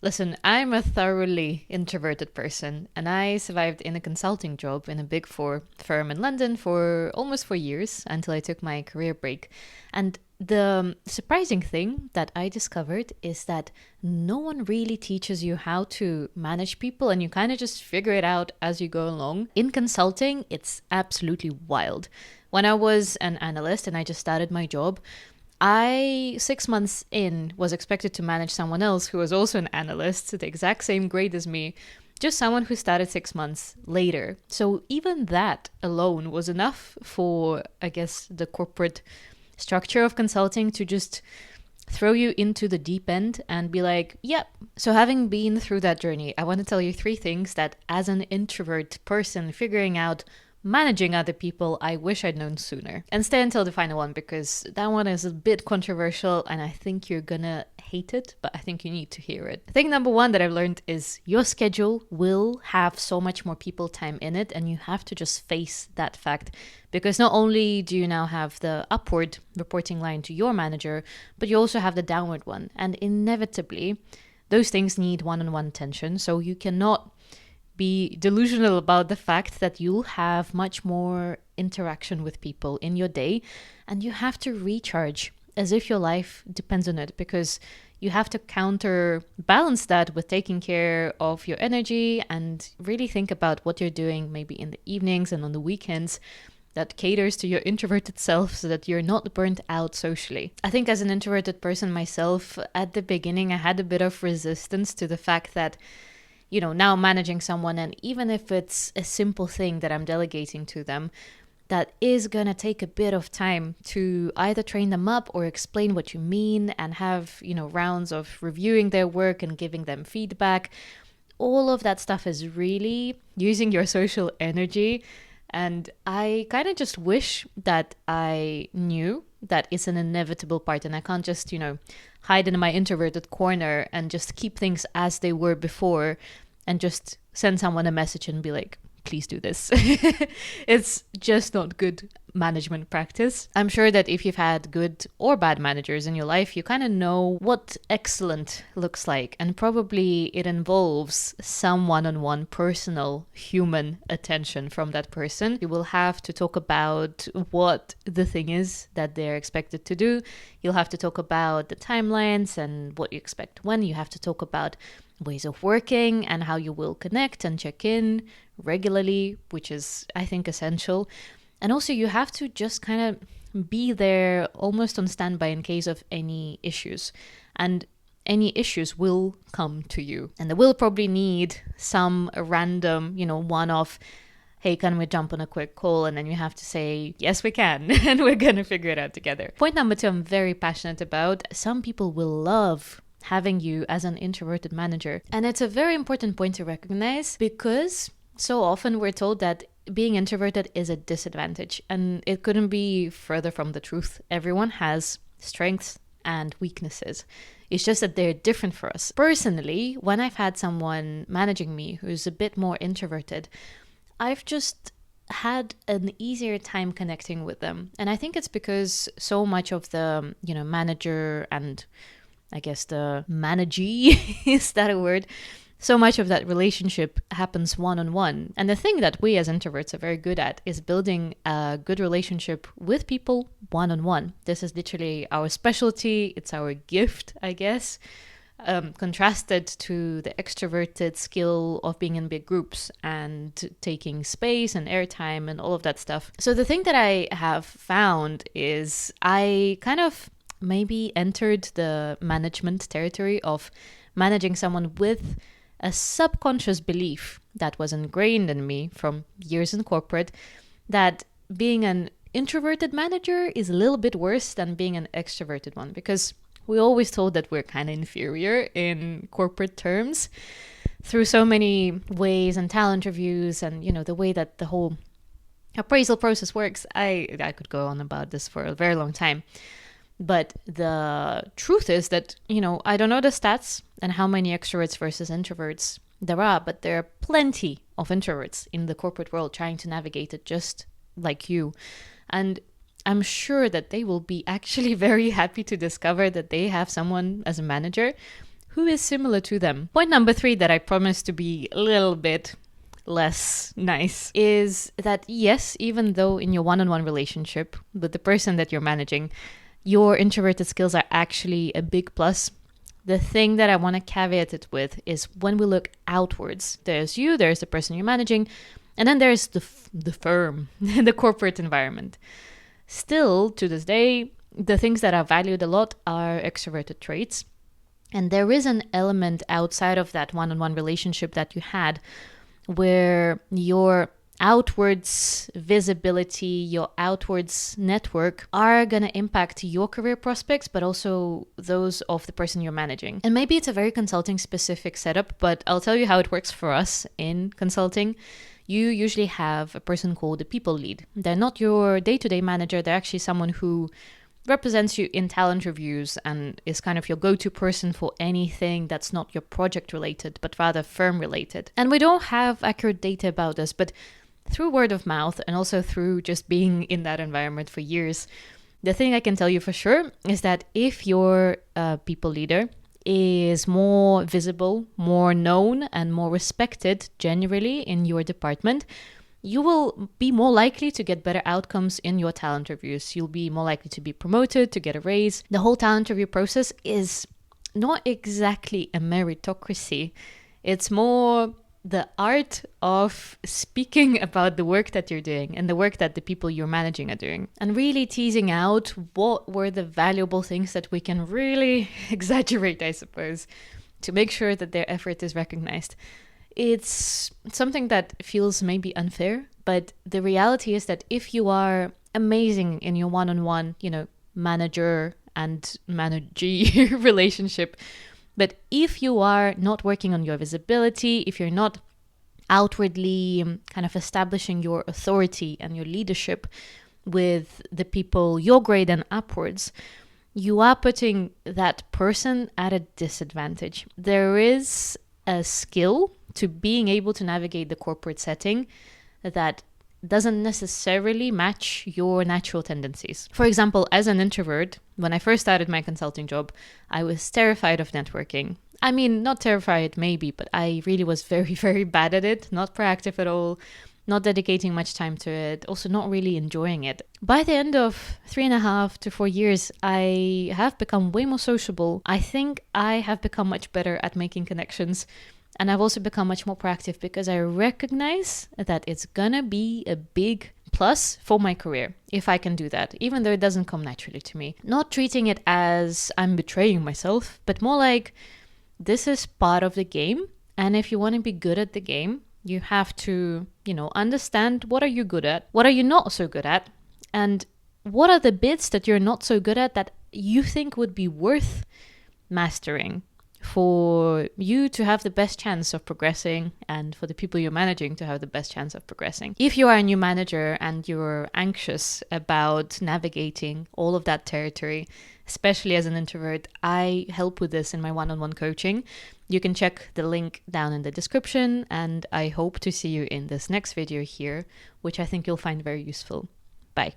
Listen, I'm a thoroughly introverted person, and I survived in a consulting job in a big four firm in London for almost 4 years until I took my career break. And the surprising thing that I discovered is that no one really teaches you how to manage people, and you kind of just figure it out as you go along. In consulting, it's absolutely wild. When I was an analyst and I just started my job, I, 6 months in, was expected to manage someone else who was also an analyst, the exact same grade as me, just someone who started 6 months later. So even that alone was enough for, I guess, the corporate structure of consulting to just throw you into the deep end and be like, yep. So having been through that journey, I want to tell you three things that as an introvert person figuring out managing other people, I wish I'd known sooner. And stay until the final one because that one is a bit controversial and I think you're gonna hate it, but I think you need to hear it. Thing number one that I've learned is your schedule will have so much more people time in it, and you have to just face that fact. Because not only do you now have the upward reporting line to your manager, but you also have the downward one. And inevitably, those things need one-on-one attention. So you cannot be delusional about the fact that you'll have much more interaction with people in your day, and you have to recharge as if your life depends on it, because you have to counterbalance that with taking care of your energy and really think about what you're doing maybe in the evenings and on the weekends that caters to your introverted self so that you're not burnt out socially. I think as an introverted person myself, at the beginning, I had a bit of resistance to the fact that now managing someone, and even if it's a simple thing that I'm delegating to them, that is going to take a bit of time to either train them up or explain what you mean and have, rounds of reviewing their work and giving them feedback. All of that stuff is really using your social energy. And I kind of just wish that I knew that it's an inevitable part and I can't just, hide in my introverted corner and just keep things as they were before and just send someone a message and be like, please do this. It's just not good management practice. I'm sure that if you've had good or bad managers in your life, you kind of know what excellent looks like. And probably it involves some one-on-one personal human attention from that person. You will have to talk about what the thing is that they're expected to do. You'll have to talk about the timelines and what you expect when. You have to talk about ways of working and how you will connect and check in regularly, which is, I think, essential. And also you have to just kind of be there almost on standby in case of any issues. And any issues will come to you. And they will probably need some random, one-off, hey, can we jump on a quick call? And then you have to say, yes, we can. And we're going to figure it out together. Point number two, I'm very passionate about. Some people will love having you as an introverted manager. And it's a very important point to recognize because so often we're told that being introverted is a disadvantage, and it couldn't be further from the truth. Everyone has strengths and weaknesses. It's just that they're different for us. Personally, when I've had someone managing me who's a bit more introverted, I've just had an easier time connecting with them. And I think it's because so much of the, manager and I guess the managee, is that a word? So much of that relationship happens one-on-one. And the thing that we as introverts are very good at is building a good relationship with people one-on-one. This is literally our specialty. It's our gift, I guess, contrasted to the extroverted skill of being in big groups and taking space and airtime and all of that stuff. So the thing that I have found is I kind of maybe entered the management territory of managing someone with a subconscious belief that was ingrained in me from years in corporate that being an introverted manager is a little bit worse than being an extroverted one, because we always told that we're kind of inferior in corporate terms through so many ways and talent reviews and, the way that the whole appraisal process works. I could go on about this for a very long time. But the truth is that, I don't know the stats and how many extroverts versus introverts there are, but there are plenty of introverts in the corporate world trying to navigate it just like you. And I'm sure that they will be actually very happy to discover that they have someone as a manager who is similar to them. Point number 3 that I promise to be a little bit less nice is that yes, even though in your one-on-one relationship with the person that you're managing, your introverted skills are actually a big plus, the thing that I want to caveat it with is when we look outwards, there's you, there's the person you're managing, and then there's the firm, the corporate environment. Still, to this day, the things that are valued a lot are extroverted traits. And there is an element outside of that one-on-one relationship that you had where your outwards visibility, your outwards network are going to impact your career prospects, but also those of the person you're managing. And maybe it's a very consulting specific setup, but I'll tell you how it works for us in consulting. You usually have a person called a people lead. They're not your day-to-day manager. They're actually someone who represents you in talent reviews and is kind of your go-to person for anything that's not your project related, but rather firm related. And we don't have accurate data about this, but through word of mouth and also through just being in that environment for years, the thing I can tell you for sure is that if your people leader is more visible, more known, and more respected generally in your department, you will be more likely to get better outcomes in your talent reviews. You'll be more likely to be promoted, to get a raise. The whole talent review process is not exactly a meritocracy. It's more the art of speaking about the work that you're doing and the work that the people you're managing are doing, and really teasing out what were the valuable things that we can really exaggerate, I suppose, to make sure that their effort is recognized. It's something that feels maybe unfair, but the reality is that if you are amazing in your one-on-one, manager and managee relationship, but if you are not working on your visibility, if you're not outwardly kind of establishing your authority and your leadership with the people your grade and upwards, you are putting that person at a disadvantage. There is a skill to being able to navigate the corporate setting that doesn't necessarily match your natural tendencies. For example, as an introvert, when I first started my consulting job, I was terrified of networking. I mean, not terrified maybe, but I really was very, very bad at it, not proactive at all, not dedicating much time to it, also not really enjoying it. By the end of 3.5 to 4 years, I have become way more sociable. I think I have become much better at making connections. And I've also become much more proactive because I recognize that it's gonna be a big plus for my career if I can do that, even though it doesn't come naturally to me. Not treating it as I'm betraying myself, but more like this is part of the game. And if you want to be good at the game, you have to, understand what are you good at, what are you not so good at, and what are the bits that you're not so good at that you think would be worth mastering for you to have the best chance of progressing and for the people you're managing to have the best chance of progressing. If you are a new manager and you're anxious about navigating all of that territory, especially as an introvert, I help with this in my one-on-one coaching. You can check the link down in the description, and I hope to see you in this next video here, which I think you'll find very useful. Bye.